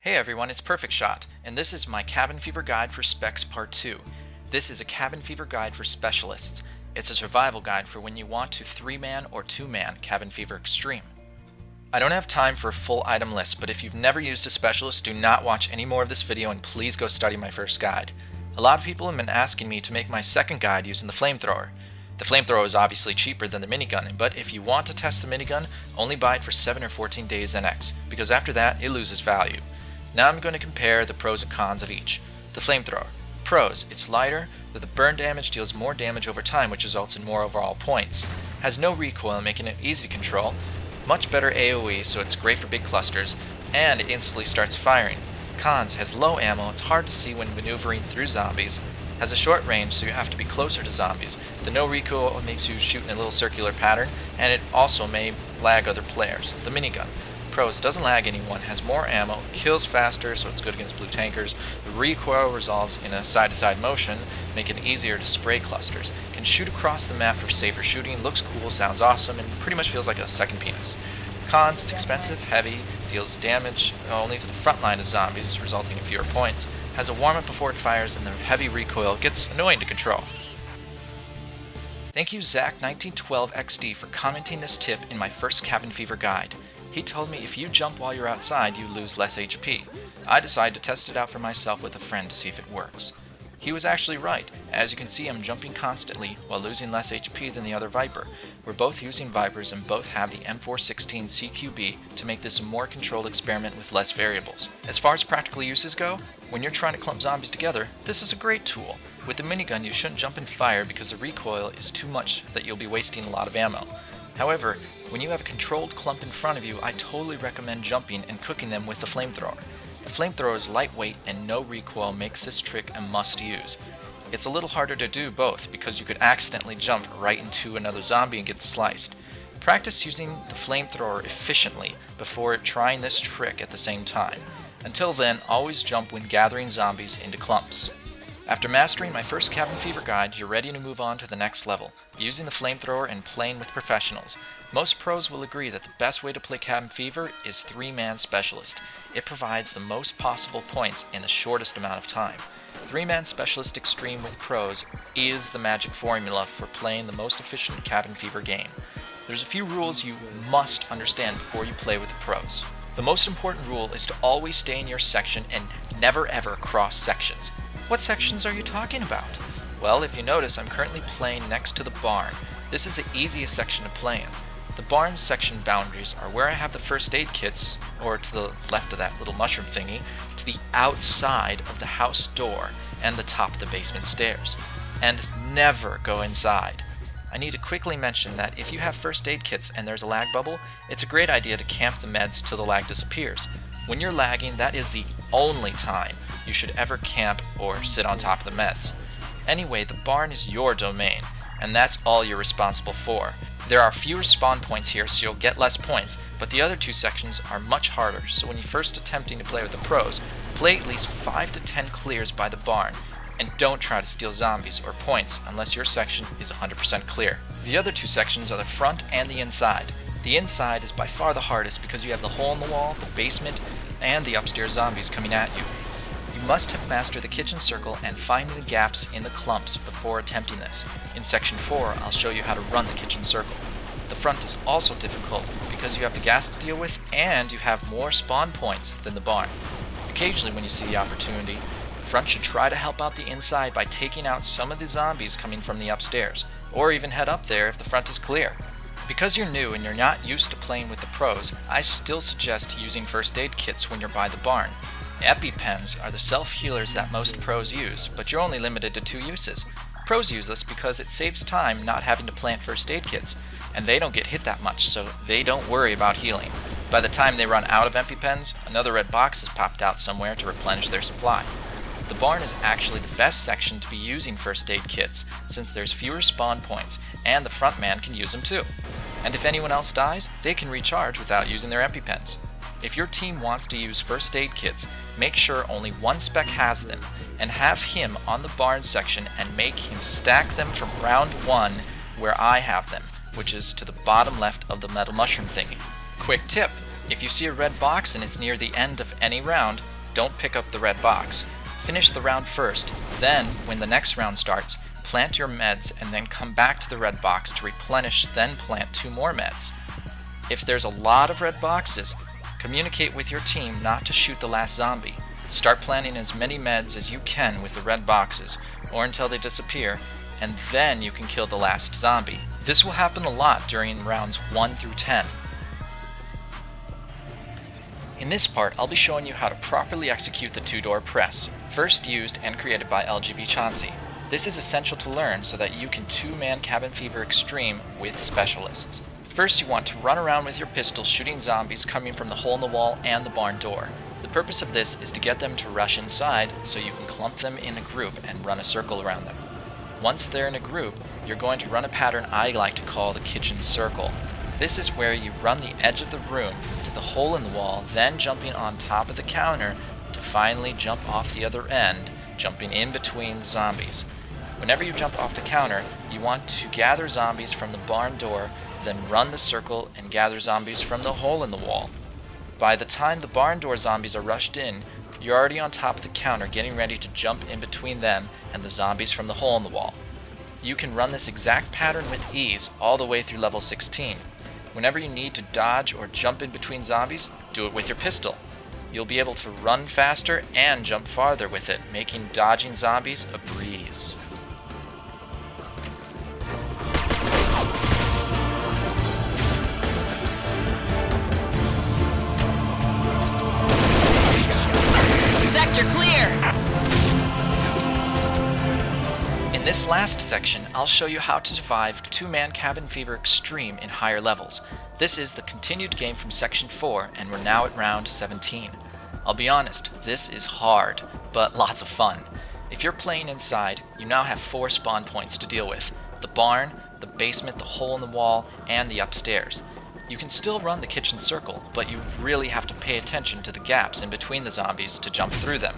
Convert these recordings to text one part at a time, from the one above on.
Hey everyone, it's Perfect Shot, and this is my Cabin Fever Guide for Specs Part 2. This is a Cabin Fever Guide for Specialists. It's a survival guide for when you want to 3-man or 2-man Cabin Fever Extreme. I don't have time for a full item list, but if you've never used a specialist, do not watch any more of this video and please go study my first guide. A lot of people have been asking me to make my second guide using the flamethrower. The flamethrower is obviously cheaper than the minigun, but if you want to test the minigun, only buy it for 7 or 14 days NX, because after that, it loses value. Now I'm going to compare the pros and cons of each. The flamethrower. Pros: it's lighter, but the burn damage deals more damage over time, which results in more overall points. Has no recoil, making it easy to control. Much better AoE, so it's great for big clusters, and it instantly starts firing. Cons: has low ammo, it's hard to see when maneuvering through zombies. Has a short range, so you have to be closer to zombies. The no recoil makes you shoot in a little circular pattern, and it also may lag other players. The minigun. Pros: doesn't lag anyone, has more ammo, kills faster, so it's good against blue tankers. The recoil resolves in a side-to-side motion, making it easier to spray clusters. Can shoot across the map for safer shooting, looks cool, sounds awesome, and pretty much feels like a second penis. Cons: it's expensive, heavy, deals damage only to the front line of zombies, resulting in fewer points. Has a warm-up before it fires, and the heavy recoil gets annoying to control. Thank you Zach1912XD for commenting this tip in my first Cabin Fever guide. He told me if you jump while you're outside, you lose less HP. I decided to test it out for myself with a friend to see if it works. He was actually right. As you can see, I'm jumping constantly while losing less HP than the other Viper. We're both using Vipers and both have the M416 CQB to make this a more controlled experiment with less variables. As far as practical uses go, when you're trying to clump zombies together, this is a great tool. With the minigun, you shouldn't jump and fire because the recoil is too much that you'll be wasting a lot of ammo. However, when you have a controlled clump in front of you, I totally recommend jumping and cooking them with the flamethrower. The flamethrower is lightweight and no recoil makes this trick a must use. It's a little harder to do both because you could accidentally jump right into another zombie and get sliced. Practice using the flamethrower efficiently before trying this trick at the same time. Until then, always jump when gathering zombies into clumps. After mastering my first Cabin Fever guide, you're ready to move on to the next level, using the flamethrower and playing with professionals. Most pros will agree that the best way to play Cabin Fever is 3-man Specialist. It provides the most possible points in the shortest amount of time. 3-man Specialist Extreme with pros is the magic formula for playing the most efficient Cabin Fever game. There's a few rules you must understand before you play with the pros. The most important rule is to always stay in your section and never ever cross sections. What sections are you talking about? Well, if you notice, I'm currently playing next to the barn. This is the easiest section to play in. The barn section boundaries are where I have the first aid kits, or to the left of that little mushroom thingy, to the outside of the house door and the top of the basement stairs. And never go inside. I need to quickly mention that if you have first aid kits and there's a lag bubble, it's a great idea to camp the meds till the lag disappears. When you're lagging, that is the only time you should ever camp or sit on top of the meds. Anyway, the barn is your domain, and that's all you're responsible for. There are fewer spawn points here, so you'll get less points, but the other two sections are much harder, so when you're first attempting to play with the pros, play at least 5 to 10 clears by the barn, and don't try to steal zombies or points unless your section is 100% clear. The other two sections are the front and the inside. The inside is by far the hardest because you have the hole in the wall, the basement, and the upstairs zombies coming at you. You must have mastered the kitchen circle and finding the gaps in the clumps before attempting this. In section 4, I'll show you how to run the kitchen circle. The front is also difficult because you have the gas to deal with and you have more spawn points than the barn. Occasionally when you see the opportunity, the front should try to help out the inside by taking out some of the zombies coming from the upstairs, or even head up there if the front is clear. Because you're new and you're not used to playing with the pros, I still suggest using first aid kits when you're by the barn. Epi Pens are the self-healers that most pros use, but you're only limited to 2 uses. Pros use this because it saves time not having to plant first aid kits, and they don't get hit that much, so they don't worry about healing. By the time they run out of Epi Pens, another red box has popped out somewhere to replenish their supply. The barn is actually the best section to be using first aid kits, since there's fewer spawn points, and the front man can use them too. And if anyone else dies, they can recharge without using their Epi Pens. If your team wants to use first aid kits, make sure only one spec has them, and have him on the barn section and make him stack them from round 1 where I have them, which is to the bottom left of the metal mushroom thingy. Quick tip, if you see a red box and it's near the end of any round, don't pick up the red box. Finish the round first, then, when the next round starts, plant your meds and then come back to the red box to replenish, then plant 2 more meds. If there's a lot of red boxes, communicate with your team not to shoot the last zombie. Start planting as many meds as you can with the red boxes, or until they disappear, and then you can kill the last zombie. This will happen a lot during rounds 1 through 10. In this part, I'll be showing you how to properly execute the 2-door press, first used and created by LGB Chauncey. This is essential to learn so that you can 2-man Cabin Fever Extreme with specialists. First, you want to run around with your pistol shooting zombies coming from the hole in the wall and the barn door. The purpose of this is to get them to rush inside so you can clump them in a group and run a circle around them. Once they're in a group, you're going to run a pattern I like to call the kitchen circle. This is where you run the edge of the room to the hole in the wall, then jumping on top of the counter to finally jump off the other end, jumping in between the zombies. Whenever you jump off the counter, you want to gather zombies from the barn door, then run the circle and gather zombies from the hole in the wall. By the time the barn door zombies are rushed in, you're already on top of the counter getting ready to jump in between them and the zombies from the hole in the wall. You can run this exact pattern with ease all the way through level 16. Whenever you need to dodge or jump in between zombies, do it with your pistol. You'll be able to run faster and jump farther with it, making dodging zombies a breeze. Sector clear! In this last section, I'll show you how to survive 2-man Cabin Fever Extreme in higher levels. This is the continued game from Section 4, and we're now at round 17. I'll be honest, this is hard, but lots of fun. If you're playing inside, you now have 4 spawn points to deal with: the barn, the basement, the hole in the wall, and the upstairs. You can still run the kitchen circle, but you really have to pay attention to the gaps in between the zombies to jump through them.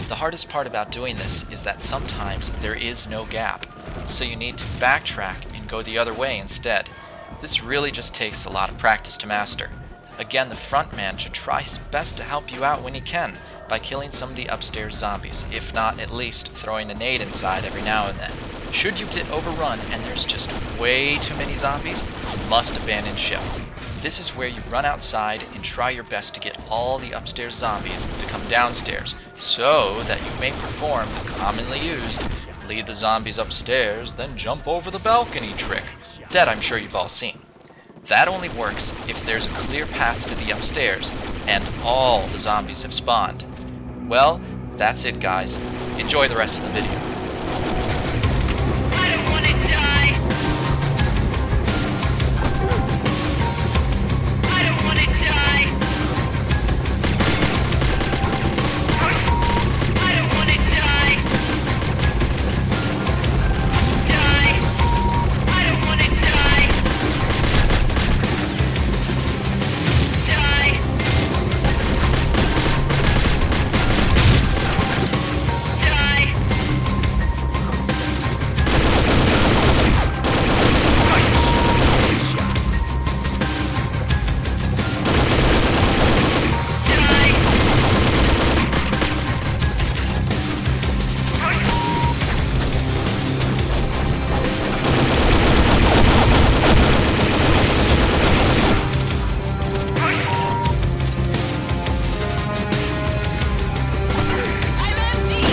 The hardest part about doing this is that sometimes there is no gap, so you need to backtrack and go the other way instead. This really just takes a lot of practice to master. Again, the front man should try his best to help you out when he can by killing some of the upstairs zombies, if not at least throwing a nade inside every now and then. Should you get overrun and there's just way too many zombies, you must abandon ship. This is where you run outside and try your best to get all the upstairs zombies to come downstairs, so that you may perform the commonly used lead the zombies upstairs, then jump over the balcony trick that I'm sure you've all seen. That only works if there's a clear path to the upstairs and all the zombies have spawned. Well, that's it guys. Enjoy the rest of the video. I don't want to die! I don't want to die! I don't want to die! Die! I don't want to die! Die! Die! I'm empty!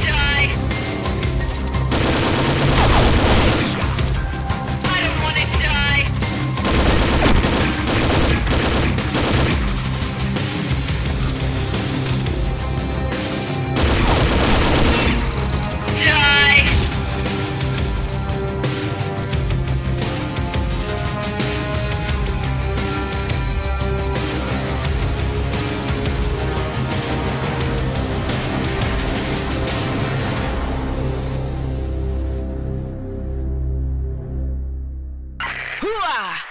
Die! I don't want to die! Die! Hooah!